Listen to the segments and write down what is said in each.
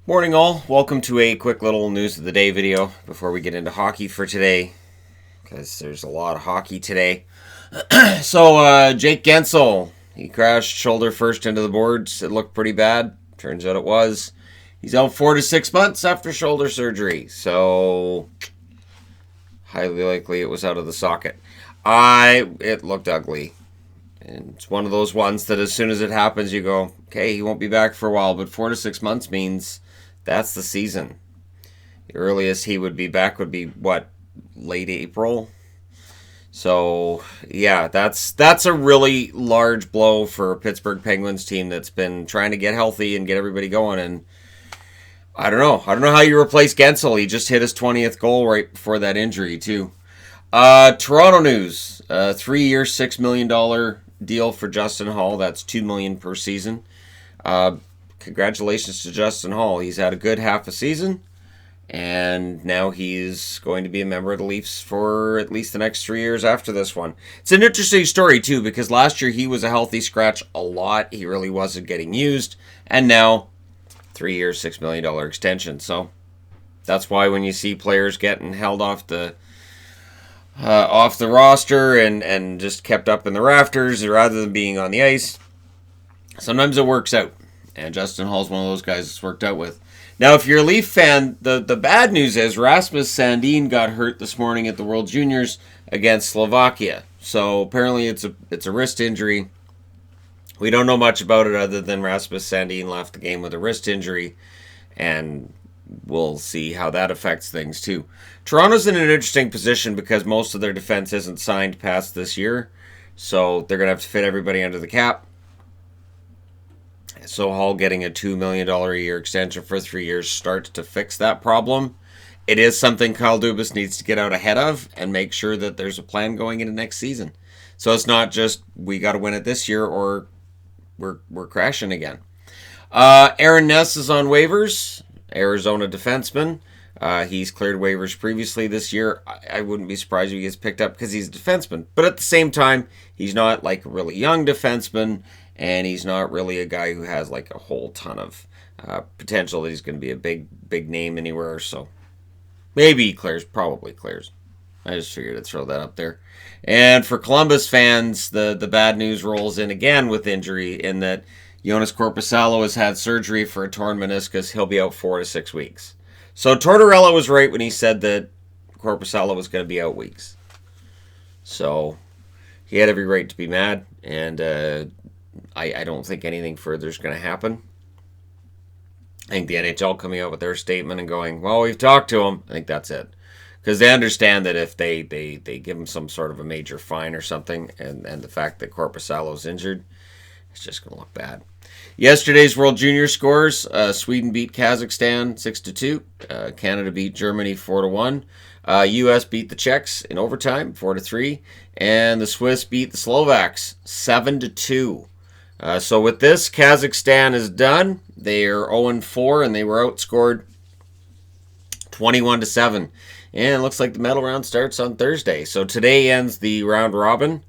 Morning all, welcome to a quick little news of the day video before we get into hockey for today, because there's a lot of hockey today. Jake Guentzel, he crashed shoulder first into the boards. It looked pretty bad. Turns out it was. He's out 4 to 6 months after shoulder surgery, so highly likely it was out of the socket. It looked ugly. And it's one of those ones that as soon as it happens, you go, okay, he won't be back for a while, but 4 to 6 months means that's the season. The earliest he would be back would be, late April? So, yeah, that's a really large blow for a Pittsburgh Penguins team that's been trying to get healthy and get everybody going. And I don't know how you replace Guentzel. He just hit his 20th goal right before that injury, too. Toronto news. 3-year, $6 million deal for Justin Holl. That's $2 million per season. Congratulations to Justin Holl. He's had a good half a season, and now he's going to be a member of the Leafs for at least the next 3 years after this one. It's an interesting story, too, because last year he was a healthy scratch a lot. He really wasn't getting used, and now 3 years, $6 million extension. So that's why when you see players getting held off the roster and just kept up in the rafters rather than being on the ice, sometimes it works out. And Justin Holl's one of those guys it's worked out with. Now, if you're a Leaf fan, the bad news is Rasmus Sandin got hurt this morning at the World Juniors against Slovakia. So apparently it's a wrist injury. We don't know much about it other than Rasmus Sandin left the game with a wrist injury, and we'll see how that affects things too. Toronto's in an interesting position because most of their defense isn't signed past this year, so they're going to have to fit everybody under the cap. So Holl getting a $2 million a year extension for 3 years starts to fix that problem. It is something Kyle Dubas needs to get out ahead of and make sure that there's a plan going into next season. So it's not just we got to win it this year or we're crashing again. Aaron Ness is on waivers. Arizona defenseman. He's cleared waivers previously this year. I wouldn't be surprised if he gets picked up because he's a defenseman. But at the same time, he's not like a really young defenseman, and he's not really a guy who has like a whole ton of potential that he's going to be a big name anywhere. So maybe he clears, probably clears. I just figured I'd throw that up there. And for Columbus fans, the bad news rolls in again with injury in that Jonas Korpisalo has had surgery for a torn meniscus. He'll be out 4 to 6 weeks. So Tortorella was right when he said that Korpisalo was going to be out weeks. So he had every right to be mad, and I don't think anything further is going to happen. I think the NHL coming out with their statement and going, well, we've talked to him. I think that's it. Because they understand that if they give him some sort of a major fine or something, and the fact that Korpisalo's injured, it's just going to look bad. Yesterday's World Junior scores, Sweden beat Kazakhstan 6-2. Canada beat Germany 4-1. U.S. beat the Czechs in overtime 4-3. And the Swiss beat the Slovaks 7-2. So with this, Kazakhstan is done. They are 0-4, and they were outscored 21-7. And it looks like the medal round starts on Thursday. So today ends the round robin.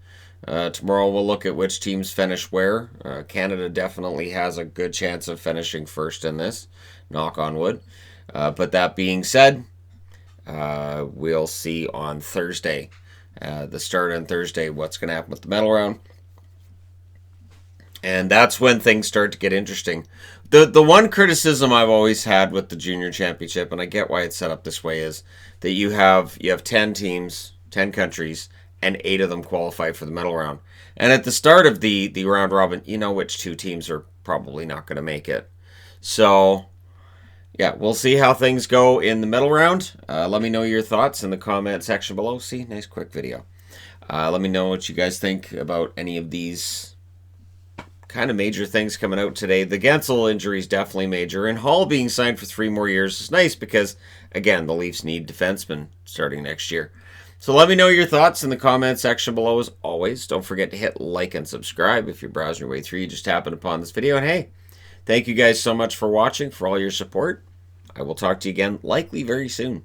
Tomorrow we'll look at which teams finish where. Canada definitely has a good chance of finishing first in this. Knock on wood. But that being said, we'll see on Thursday. The start on Thursday, what's going to happen with the medal round. And that's when things start to get interesting. The one criticism I've always had with the Junior Championship, and I get why it's set up this way, is that you have 10 teams, 10 countries, and 8 of them qualify for the medal round. And at the start of the round robin, you know which 2 teams are probably not going to make it. So, yeah, we'll see how things go in the medal round. Let me know your thoughts in the comment section below. See, nice quick video. Let me know what you guys think about any of these kind of major things coming out today. The Guentzel injury is definitely major, and Holl being signed for 3 more years is nice because, again, the Leafs need defensemen starting next year. So let me know your thoughts in the comment section below as always. Don't forget to hit like and subscribe if you're browsing your way through. You just happened upon this video. And hey, thank you guys so much for watching, for all your support. I will talk to you again likely very soon.